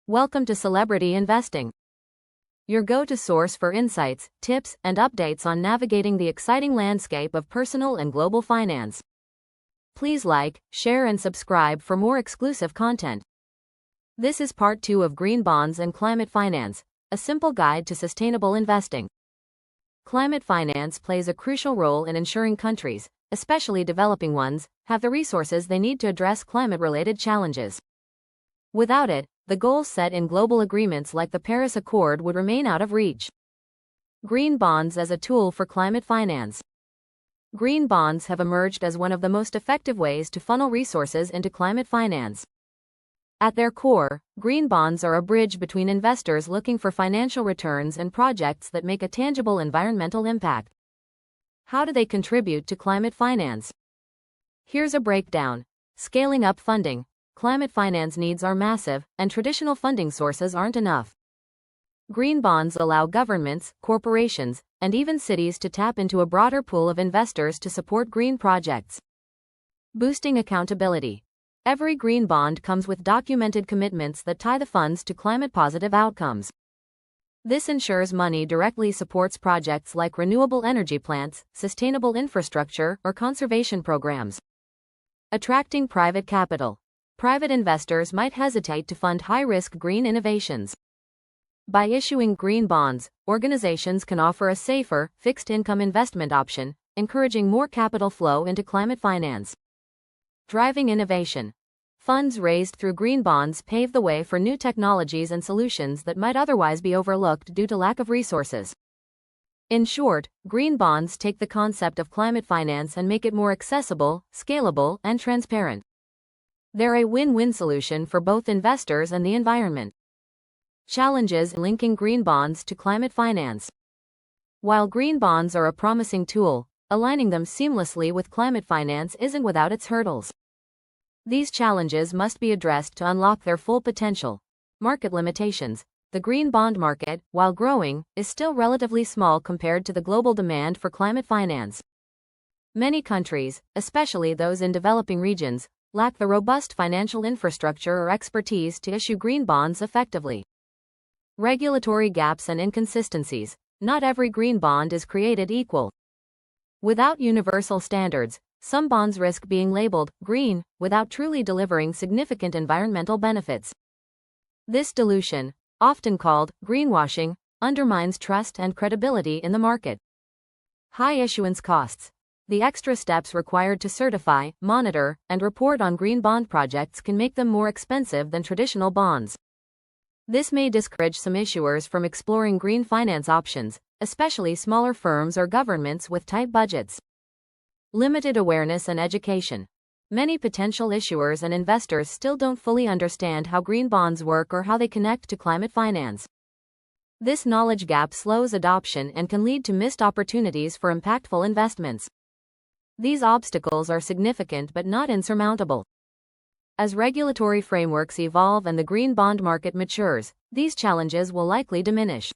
Welcome to Celebrity Investing, your go-to source for insights, tips, and updates on navigating the exciting landscape of personal and global finance. Please like, share, and subscribe for more exclusive content. This is part 2 of Green Bonds and Climate Finance, a simple guide to sustainable investing. Climate finance plays a crucial role in ensuring countries, especially developing ones, have the resources they need to address climate-related challenges. Without it, the goals set in global agreements like the Paris Accord would remain out of reach. Green bonds as a tool for climate finance. Green bonds have emerged as one of the most effective ways to funnel resources into climate finance. At their core, green bonds are a bridge between investors looking for financial returns and projects that make a tangible environmental impact. How do they contribute to climate finance? Here's a breakdown. Scaling up funding. Climate finance needs are massive, and traditional funding sources aren't enough. Green bonds allow governments, corporations, and even cities to tap into a broader pool of investors to support green projects. Boosting accountability. Every green bond comes with documented commitments that tie the funds to climate-positive outcomes. This ensures money directly supports projects like renewable energy plants, sustainable infrastructure, or conservation programs. Attracting private capital. Private investors might hesitate to fund high-risk green innovations. By issuing green bonds, organizations can offer a safer, fixed-income investment option, encouraging more capital flow into climate finance. Driving innovation. Funds raised through green bonds pave the way for new technologies and solutions that might otherwise be overlooked due to lack of resources. In short, green bonds take the concept of climate finance and make it more accessible, scalable, and transparent. They're a win-win solution for both investors and the environment. Challenges linking green bonds to climate finance. While green bonds are a promising tool, aligning them seamlessly with climate finance isn't without its hurdles. These challenges must be addressed to unlock their full potential. Market limitations. The green bond market, while growing, is still relatively small compared to the global demand for climate finance. Many countries, especially those in developing regions, lack the robust financial infrastructure or expertise to issue green bonds effectively. Regulatory gaps and inconsistencies. Not every green bond is created equal. Without universal standards, some bonds risk being labeled green without truly delivering significant environmental benefits. This dilution, often called greenwashing, undermines trust and credibility in the market. High issuance costs. The extra steps required to certify, monitor, and report on green bond projects can make them more expensive than traditional bonds. This may discourage some issuers from exploring green finance options, especially smaller firms or governments with tight budgets. Limited awareness and education. Many potential issuers and investors still don't fully understand how green bonds work or how they connect to climate finance. This knowledge gap slows adoption and can lead to missed opportunities for impactful investments. These obstacles are significant but not insurmountable. As regulatory frameworks evolve and the green bond market matures, these challenges will likely diminish.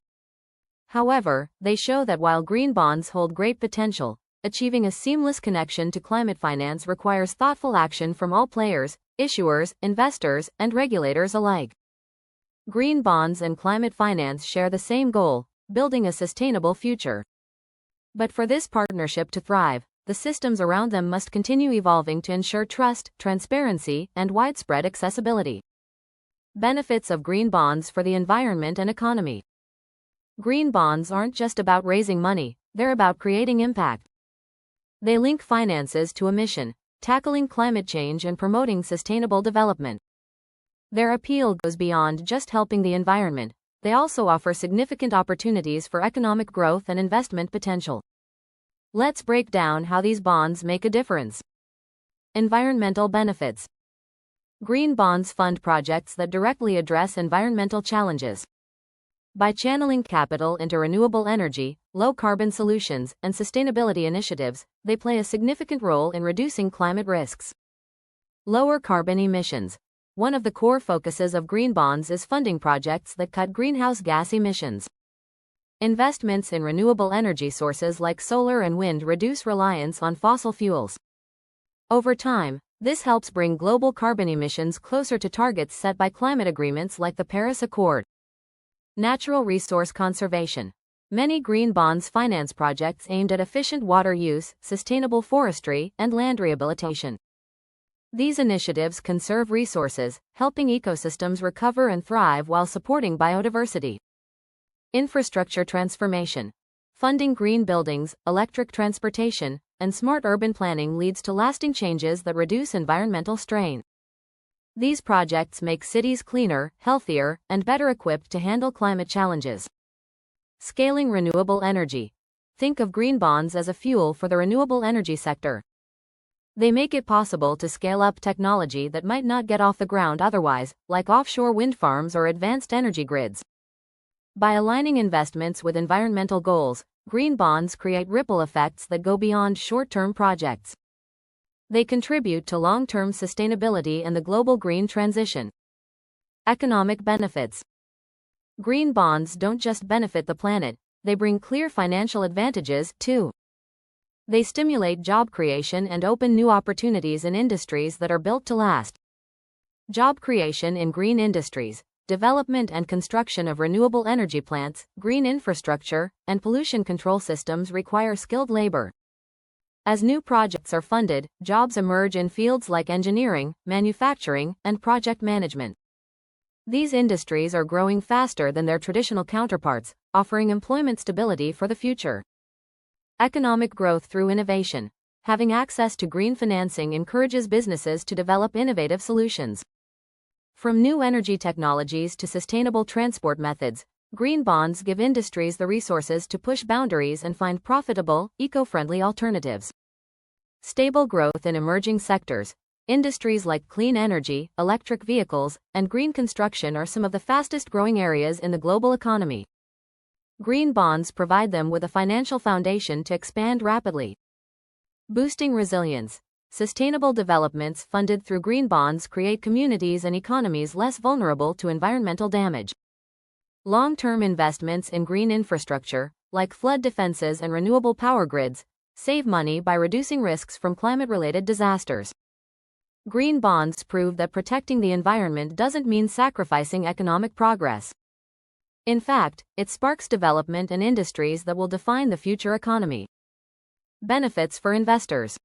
However, they show that while green bonds hold great potential, achieving a seamless connection to climate finance requires thoughtful action from all players, issuers, investors, and regulators alike. Green bonds and climate finance share the same goal: building a sustainable future. But for this partnership to thrive, the systems around them must continue evolving to ensure trust, transparency, and widespread accessibility. Benefits of green bonds for the environment and economy. Green bonds aren't just about raising money, they're about creating impact. They link finances to a mission, tackling climate change and promoting sustainable development. Their appeal goes beyond just helping the environment, they also offer significant opportunities for economic growth and investment potential. Let's break down how these bonds make a difference. Environmental benefits. Green bonds fund projects that directly address environmental challenges. By channeling capital into renewable energy, low-carbon solutions, and sustainability initiatives, they play a significant role in reducing climate risks. Lower carbon emissions. One of the core focuses of green bonds is funding projects that cut greenhouse gas emissions. Investments in renewable energy sources like solar and wind reduce reliance on fossil fuels. Over time, This helps bring global carbon emissions closer to targets set by climate agreements like the Paris Accord. Natural resource conservation. Many green bonds finance projects aimed at efficient water use, sustainable forestry, and land rehabilitation. These initiatives conserve resources, helping ecosystems recover and thrive while supporting biodiversity. Infrastructure transformation. Funding green buildings, electric transportation, and smart urban planning leads to lasting changes that reduce environmental strain. These projects make cities cleaner, healthier, and better equipped to handle climate challenges. Scaling renewable energy. Think of green bonds as a fuel for the renewable energy sector. They make it possible to scale up technology that might not get off the ground otherwise, like offshore wind farms or advanced energy grids. By aligning investments with environmental goals, green bonds create ripple effects that go beyond short-term projects. They contribute to long-term sustainability and the global green transition. Economic benefits. Green bonds don't just benefit the planet, they bring clear financial advantages, too. They stimulate job creation and open new opportunities in industries that are built to last. Job creation in green industries. Development and construction of renewable energy plants, green infrastructure, and pollution control systems require skilled labor. As new projects are funded, jobs emerge in fields like engineering, manufacturing, and project management. These industries are growing faster than their traditional counterparts, offering employment stability for the future. Economic growth through innovation. Having access to green financing encourages businesses to develop innovative solutions. From new energy technologies to sustainable transport methods, green bonds give industries the resources to push boundaries and find profitable, eco-friendly alternatives. Stable growth in emerging sectors. Industries like clean energy, electric vehicles, and green construction are some of the fastest-growing areas in the global economy. Green bonds provide them with a financial foundation to expand rapidly. Boosting resilience. Sustainable developments funded through green bonds create communities and economies less vulnerable to environmental damage. Long-term investments in green infrastructure, like flood defenses and renewable power grids, save money by reducing risks from climate-related disasters. Green bonds prove that protecting the environment doesn't mean sacrificing economic progress. In fact, it sparks development in industries that will define the future economy. Benefits for investors.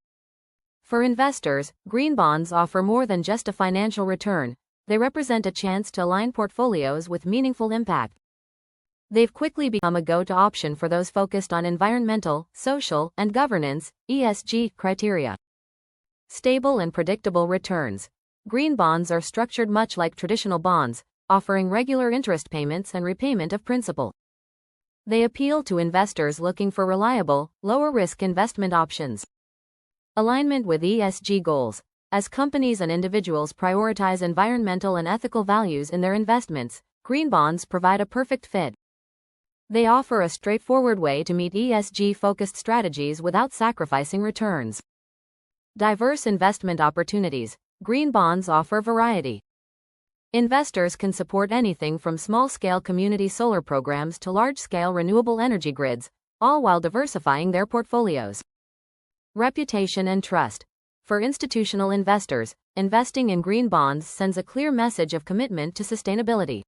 For investors, green bonds offer more than just a financial return. They represent a chance to align portfolios with meaningful impact. They've quickly become a go-to option for those focused on environmental, social, and governance (ESG) criteria. Stable and predictable returns. Green bonds are structured much like traditional bonds, offering regular interest payments and repayment of principal. They appeal to investors looking for reliable, lower-risk investment options. Alignment with ESG goals. As companies and individuals prioritize environmental and ethical values in their investments, green bonds provide a perfect fit. They offer a straightforward way to meet ESG-focused strategies without sacrificing returns. Diverse investment opportunities. Green bonds offer variety. Investors can support anything from small-scale community solar programs to large-scale renewable energy grids, all while diversifying their portfolios. Reputation and trust. For institutional investors, investing in green bonds sends a clear message of commitment to sustainability.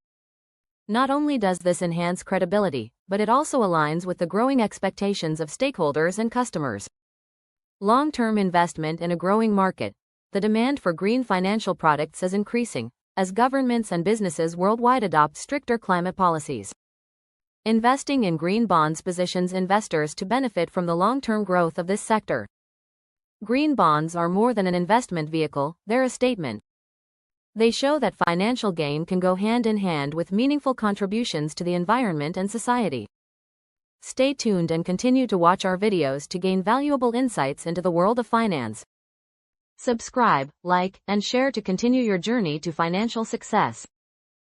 Not only does this enhance credibility, but it also aligns with the growing expectations of stakeholders and customers. Long-term investment in a growing market. The demand for green financial products is increasing, as governments and businesses worldwide adopt stricter climate policies. Investing in green bonds positions investors to benefit from the long-term growth of this sector. Green bonds are more than an investment vehicle, they're a statement. They show that financial gain can go hand in hand with meaningful contributions to the environment and society. Stay tuned and continue to watch our videos to gain valuable insights into the world of finance. Subscribe, like, and share to continue your journey to financial success.